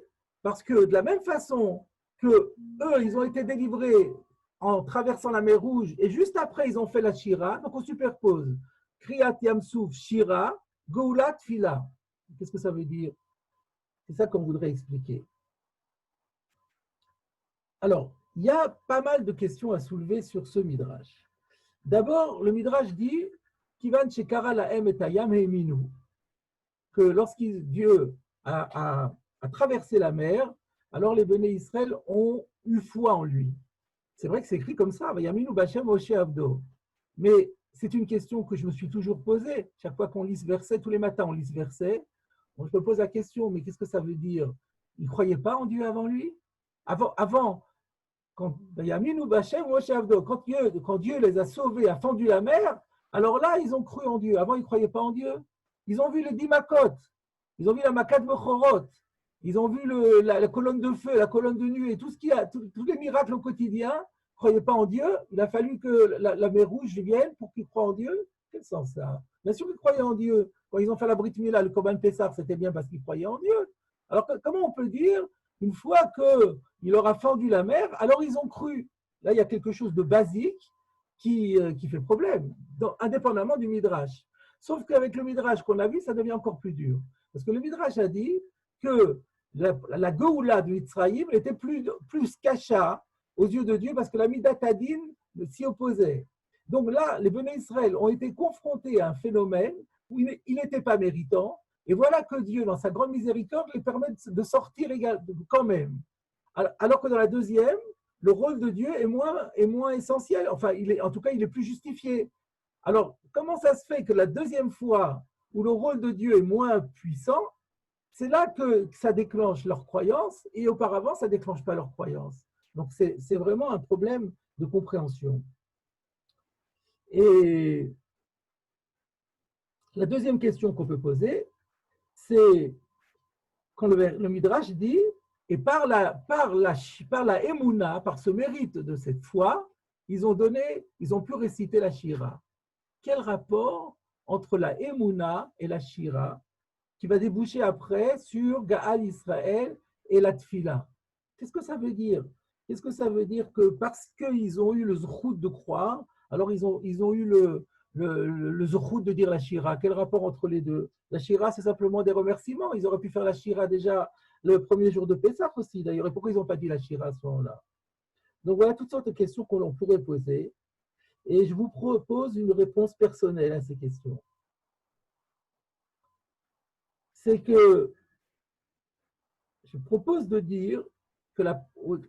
[SPEAKER 1] parce que de la même façon que eux, ils ont été délivrés en traversant la mer Rouge, et juste après, ils ont fait la Shira, donc on superpose. Kriyat Yamsouf, Shira, Geoula Tfila. Qu'est-ce que ça veut dire? C'est ça qu'on voudrait expliquer. Alors, il y a pas mal de questions à soulever sur ce Midrash. D'abord, le Midrash dit Kivan Shekara Lahem et Hayam Heiminu, que lorsque Dieu a traversé la mer, alors les Béné Israël ont eu foi en lui. C'est vrai que c'est écrit comme ça, Vayaminu Bachem Moshe Avdo. Mais c'est une question que je me suis toujours posée. Chaque fois qu'on lit ce verset, tous les matins on lit ce verset, je me pose la question, mais qu'est-ce que ça veut dire? Ils ne croyaient pas en Dieu avant lui? Avant quand Vayaminu Bachem Moshe Avdo, quand Dieu les a sauvés, a fendu la mer, alors là, ils ont cru en Dieu. Avant, ils ne croyaient pas en Dieu. Ils ont vu les 10 makot. Ils ont vu la makat Bechorot. Ils ont vu la colonne de feu, la colonne de nuée, tout ce qu'il y a, tous les miracles au quotidien. Ils ne croyaient pas en Dieu. Il a fallu que la mer rouge vienne pour qu'ils croient en Dieu. Quel sens ça? Bien sûr qu'ils croyaient en Dieu. Quand ils ont fait la Brit Mila, le Korban Pessah, c'était bien parce qu'ils croyaient en Dieu. Alors comment on peut dire, une fois qu'il leur a fendu la mer, alors ils ont cru? Là, il y a quelque chose de basique qui fait problème, indépendamment du Midrash. Sauf qu'avec le Midrash qu'on a vu, ça devient encore plus dur. Parce que le Midrash a dit que la Geoula de Mitzrayim était plus cacha aux yeux de Dieu parce que la Midat Hadin s'y opposait. Donc là, les Béné Israël ont été confrontés à un phénomène où il n'était pas méritant. Et voilà que Dieu, dans sa grande miséricorde, les permet de sortir quand même. Alors que dans la deuxième, le rôle de Dieu est moins essentiel. Enfin, en tout cas, il est plus justifié. Alors, comment ça se fait que la deuxième fois où le rôle de Dieu est moins puissant, c'est là que ça déclenche leur croyance et auparavant, ça ne déclenche pas leur croyance. Donc, c'est vraiment un problème de compréhension. Et la deuxième question qu'on peut poser, c'est quand le Midrash dit, et par la Emouna, par ce mérite de cette foi, ils ont pu réciter la Shira. Quel rapport entre la Emouna et la Shira qui va déboucher après sur Gaal Israël et la Tfila? Qu'est-ce que ça veut dire? Qu'est-ce que ça veut dire que parce qu'ils ont eu le zchut de croire, alors ils ont eu le zchut de dire la Shira? Quel rapport entre les deux? La Shira, c'est simplement des remerciements. Ils auraient pu faire la Shira déjà le premier jour de Pessah aussi, d'ailleurs. Et pourquoi ils n'ont pas dit la Shira à ce moment-là? Donc voilà toutes sortes de questions que l'on pourrait poser. Et je vous propose une réponse personnelle à ces questions. C'est que je propose de dire que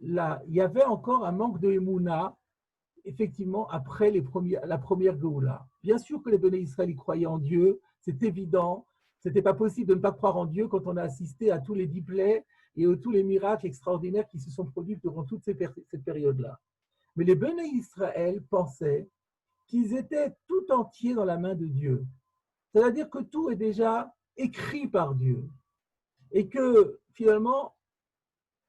[SPEAKER 1] il y avait encore un manque de Emouna, effectivement, après la première Géoula. Bien sûr que les Béné Israël croyaient en Dieu, c'est évident. Ce n'était pas possible de ne pas croire en Dieu quand on a assisté à tous les 10 plaies et à tous les miracles extraordinaires qui se sont produits durant toute cette période-là. Mais les Béné Israël pensaient qu'ils étaient tout entiers dans la main de Dieu. C'est-à-dire que tout est déjà écrit par Dieu. Et que finalement,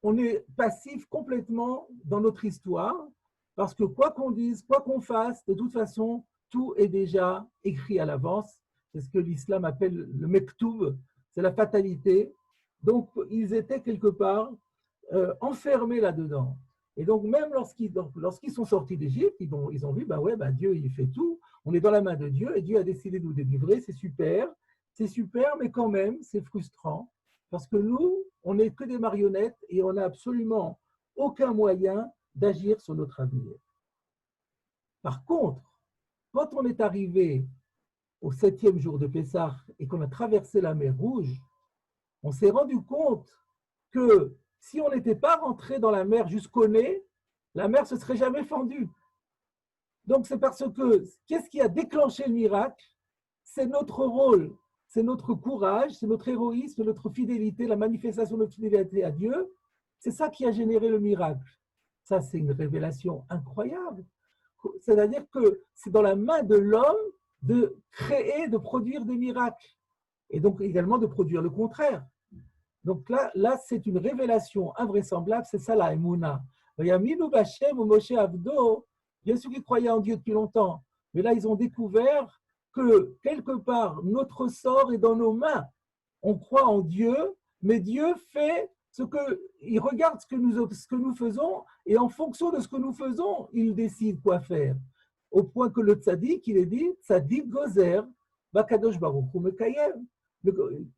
[SPEAKER 1] on est passif complètement dans notre histoire, parce que quoi qu'on dise, quoi qu'on fasse, de toute façon, tout est déjà écrit à l'avance. C'est ce que l'islam appelle le mektoub, c'est la fatalité. Donc, ils étaient quelque part enfermés là-dedans. Et donc, même lorsqu'ils sont sortis d'Égypte, ils ont vu, Dieu, il fait tout. On est dans la main de Dieu et Dieu a décidé de nous délivrer. C'est super, mais quand même, c'est frustrant. Parce que nous, on n'est que des marionnettes et on n'a absolument aucun moyen d'agir sur notre avenir. Par contre, quand on est arrivé au 7e jour de Pessah et qu'on a traversé la mer Rouge, on s'est rendu compte que si on n'était pas rentré dans la mer jusqu'au nez, la mer ne se serait jamais fendue. Donc c'est parce que qu'est-ce qui a déclenché le miracle? C'est notre rôle, c'est notre courage, c'est notre héroïsme, notre fidélité, la manifestation de notre fidélité à Dieu. C'est ça qui a généré le miracle. Ça, c'est une révélation incroyable. C'est-à-dire que c'est dans la main de l'homme de créer, de produire des miracles. Et donc également de produire le contraire. Donc là c'est une révélation invraisemblable, c'est ça la Emouna. Yaminu Bachem ou Moshe Avdo, bien sûr qu'ils croyaient en Dieu depuis longtemps, mais là ils ont découvert que quelque part notre sort est dans nos mains. On croit en Dieu, mais Dieu fait il regarde ce que nous faisons et en fonction de ce que nous faisons, il décide quoi faire. Au point que le tzaddik, il est dit, tzaddik gozer, bakadosh baruch hu mekayem.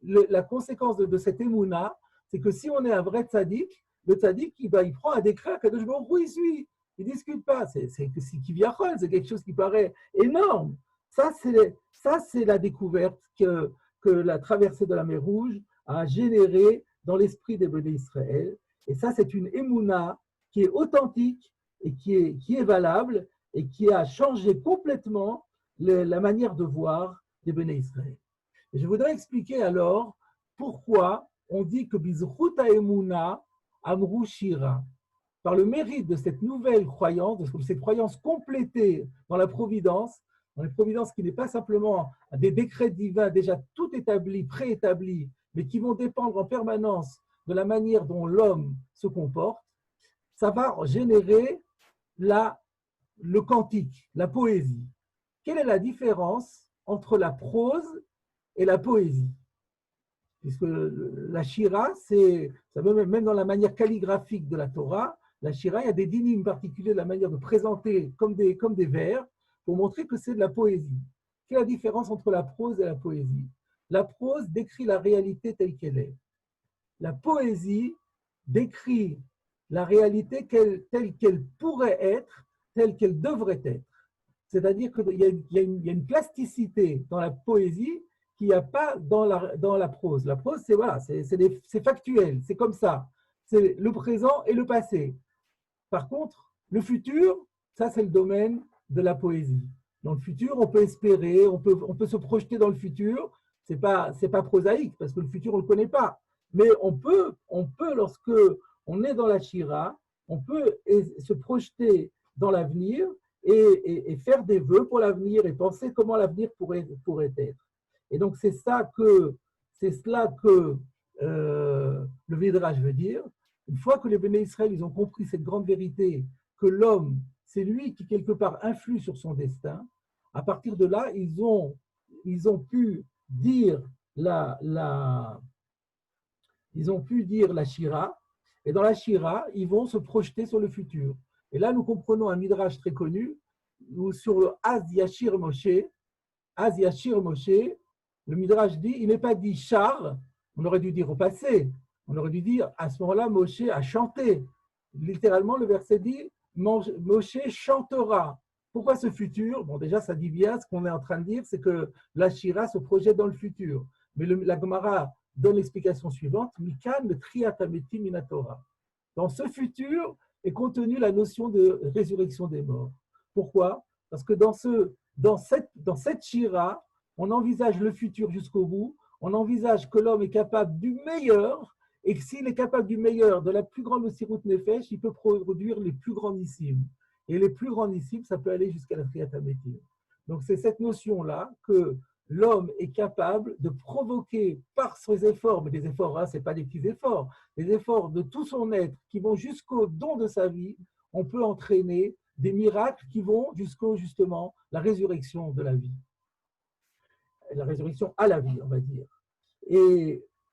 [SPEAKER 1] La conséquence de cette émouna, c'est que si on est un vrai tzaddik, le tzaddik, il prend un décret à Kadosh Baruch Hu, il suit, il ne discute pas. C'est kiviachol, c'est quelque chose qui paraît énorme. Ça, c'est la découverte que la traversée de la mer Rouge a générée dans l'esprit des Béné Israël. Et ça, c'est une émouna qui est authentique et qui est valable et qui a changé complètement la manière de voir des Béné Israël. Et je voudrais expliquer alors pourquoi on dit que Bizchut Haemuna Amru Shira, par le mérite de cette nouvelle croyance, de cette croyance complétée dans la providence qui n'est pas simplement des décrets divins déjà tout établis, préétablis, mais qui vont dépendre en permanence de la manière dont l'homme se comporte, ça va générer le cantique, la poésie. Quelle est la différence entre la prose et la poésie? Puisque la Shira, même dans la manière calligraphique de la Torah, la Shira, il y a des dynimes particuliers de la manière de présenter comme des vers pour montrer que c'est de la poésie. Quelle est la différence entre la prose et la poésie? La prose décrit la réalité telle qu'elle est. La poésie décrit la réalité telle qu'elle pourrait être, telle qu'elle devrait être. C'est-à-dire qu'il y a une plasticité dans la poésie qu'il n'y a pas dans la prose. La prose, c'est factuel, c'est comme ça. C'est le présent et le passé. Par contre, le futur, ça c'est le domaine de la poésie. Dans le futur, on peut espérer, on peut se projeter dans le futur. C'est pas prosaïque parce que le futur on le connaît pas. Mais on peut lorsque on est dans la Shira, on peut se projeter dans l'avenir et faire des vœux pour l'avenir et penser comment l'avenir pourrait être. Et donc c'est cela que le Midrash veut dire. Une fois que les Béné Israël ils ont compris cette grande vérité que l'homme, c'est lui qui quelque part influe sur son destin, à partir de là, ils ont pu dire la Shira, et dans la Shira, ils vont se projeter sur le futur. Et là, nous comprenons un midrash très connu, où sur le Az Yashir Moshe, le midrash dit, il n'est pas dit char, on aurait dû dire au passé, on aurait dû dire à ce moment-là, Moshe a chanté. Littéralement, le verset dit, Moshe chantera. Pourquoi ce futur? Bon, déjà, ça dit bien, ce qu'on est en train de dire, c'est que la Shira se projette dans le futur. Mais la Gemara donne l'explication suivante, Mikan le triatameti minatora. Dans ce futur est contenue la notion de résurrection des morts. Pourquoi? Parce que dans cette Shira, on envisage le futur jusqu'au bout, on envisage que l'homme est capable du meilleur, et que s'il est capable du meilleur, de la plus grande Messirut Nefesh, il peut produire les plus grandissimes. Et les plus grandissimes, ça peut aller jusqu'à la Triatamétim. Donc c'est cette notion-là que l'homme est capable de provoquer par ses efforts, mais des efforts, ce n'est pas des petits efforts, des efforts de tout son être qui vont jusqu'au don de sa vie, on peut entraîner des miracles qui vont jusqu'au, justement, la résurrection de la vie. La résurrection à la vie, on va dire.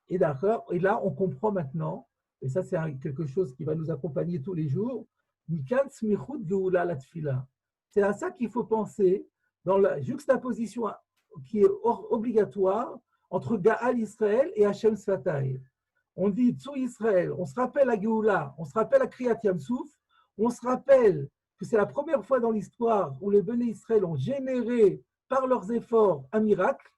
[SPEAKER 1] Et d'accord, et là, on comprend maintenant, et ça, c'est quelque chose qui va nous accompagner tous les jours, c'est à ça qu'il faut penser dans la juxtaposition qui est obligatoire entre Gaal Israël et Hashem Sfatay. On dit Tzur Israël, on se rappelle à Géoula, on se rappelle à Kriyat Yamsouf, on se rappelle que c'est la première fois dans l'histoire où les Béné Israël ont généré par leurs efforts un miracle.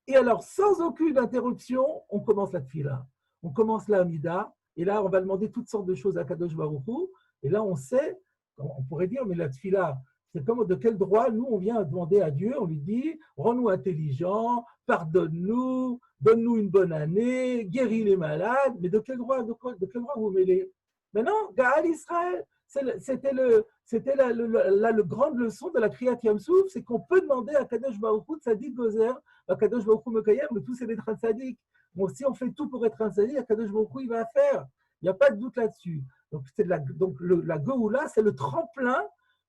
[SPEAKER 1] Et alors, sans aucune interruption, on commence la tfila, on commence la Hamida, et là, on va demander toutes sortes de choses à Kadosh Baruch Hu, et là, on sait, on pourrait dire, mais la tfila, c'est comme de quel droit, nous, on vient demander à Dieu, on lui dit, rends-nous intelligents, pardonne-nous, donne-nous une bonne année, guéris les malades, mais de quel droit vous mêlez? Mais non, Gaal Israël, c'était la grande leçon de la Kriyat Yamsouf, c'est qu'on peut demander à Kadosh Baruch Hu, Tzadik Gozer, à Kadosh Baruch Hu Mekayem, mais tout c'est d'être un Tzadik. Bon, si on fait tout pour être un Tzadik, Kadosh Baruch Hu, il va faire. Il n'y a pas de doute là-dessus. Donc, la Geoula, c'est le tremplin,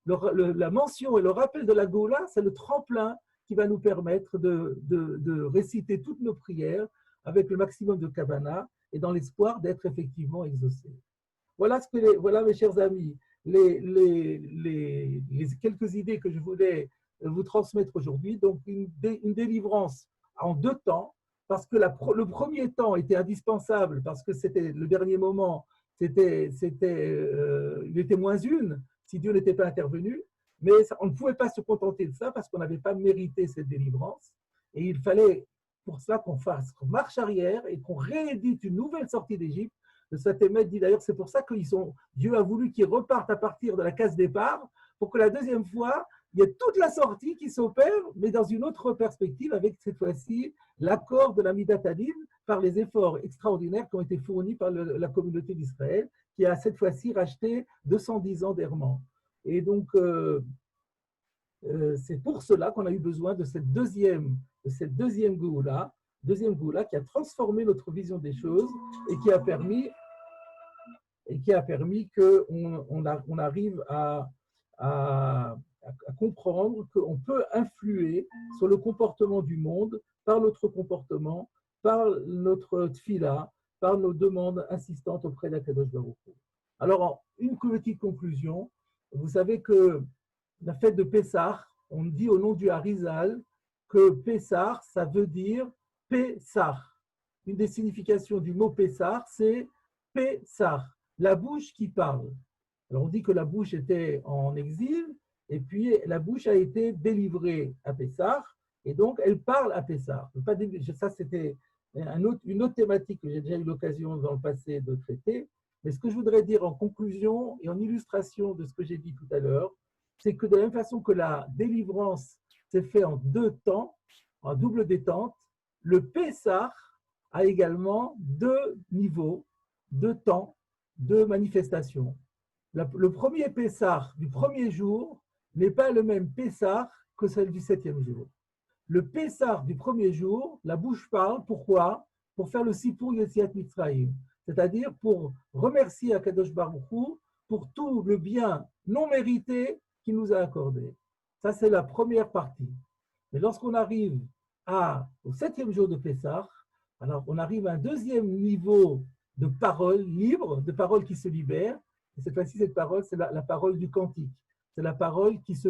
[SPEAKER 1] la mention et le rappel de la Geoula, c'est le tremplin qui va nous permettre de réciter toutes nos prières avec le maximum de Kavana et dans l'espoir d'être effectivement exaucés. Voilà, mes chers amis, les quelques idées que je voulais vous transmettre aujourd'hui. Donc, une délivrance en 2 temps, parce que le premier temps était indispensable, parce que c'était le dernier moment, il était moins une, si Dieu n'était pas intervenu, mais on ne pouvait pas se contenter de ça, parce qu'on n'avait pas mérité cette délivrance, et il fallait pour ça qu'on fasse marche arrière et qu'on réédite une nouvelle sortie d'Égypte, Le Sfatemet dit d'ailleurs, c'est pour ça que Dieu a voulu qu'ils repartent à partir de la case départ, pour que la deuxième fois, il y ait toute la sortie qui s'opère, mais dans une autre perspective, avec cette fois-ci l'accord de la Midat Hadin par les efforts extraordinaires qui ont été fournis par la communauté d'Israël, qui a cette fois-ci racheté 210 ans d'errement. Et donc, c'est pour cela qu'on a eu besoin de cette deuxième Géoula, qui a transformé notre vision des choses et qui a permis qu'on arrive à comprendre qu'on peut influer sur le comportement du monde par notre comportement, par notre tfila, par nos demandes insistantes auprès d'Akadosh Baruch Hu. Alors, une petite conclusion. Vous savez que la fête de Pessah, on dit au nom du Harizal que Pessah, ça veut dire Pessah. Une des significations du mot Pessah, c'est Pessah, la bouche qui parle. Alors on dit que la bouche était en exil, et puis la bouche a été délivrée à Pessah, et donc elle parle à Pessah. Ça, c'était une autre thématique que j'ai déjà eu l'occasion dans le passé de traiter. Mais ce que je voudrais dire en conclusion et en illustration de ce que j'ai dit tout à l'heure, c'est que de la même façon que la délivrance s'est faite en 2 temps, en double détente, le Pessah a également 2 niveaux, 2 temps, 2 manifestations. Le premier Pessah du premier jour n'est pas le même Pessah que celle du 7e jour. Le Pessah du premier jour, la bouche parle, pourquoi? Pour faire le Sipur Yetziat Mitzrayim, c'est-à-dire pour remercier Akadosh Baruch Hu pour tout le bien non mérité qu'il nous a accordé. Ça, c'est la première partie. Mais lorsqu'on arrive au 7e jour de Pessah, alors on arrive à un deuxième niveau de parole libre, de parole qui se libère. Et cette fois-ci, cette parole, c'est la parole du cantique. C'est la parole qui se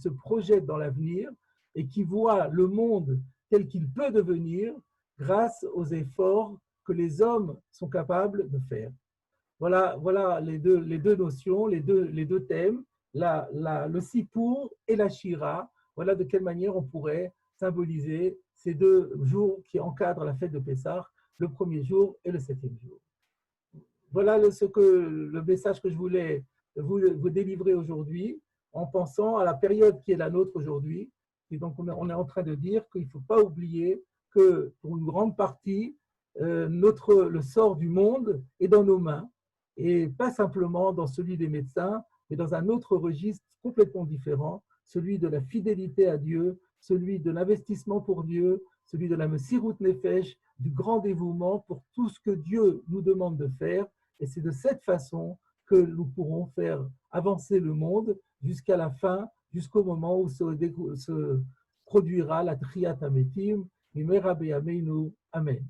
[SPEAKER 1] projette dans l'avenir et qui voit le monde tel qu'il peut devenir grâce aux efforts que les hommes sont capables de faire. Voilà les deux notions, les deux thèmes, le Sipur et la Shira. Voilà de quelle manière on pourrait symboliser ces 2 jours qui encadrent la fête de Pessah, le premier jour et le 7e jour. Voilà le message que je voulais vous délivrer aujourd'hui, en pensant à la période qui est la nôtre aujourd'hui. Et donc, on est en train de dire qu'il ne faut pas oublier que pour une grande partie, le sort du monde est dans nos mains, et pas simplement dans celui des médecins, mais dans un autre registre complètement différent, celui de la fidélité à Dieu, celui de l'investissement pour Dieu, celui de la Messirut Nefesh, du grand dévouement pour tout ce que Dieu nous demande de faire. Et c'est de cette façon que nous pourrons faire avancer le monde jusqu'à la fin, jusqu'au moment où se produira la Triyat Hametim. Amen.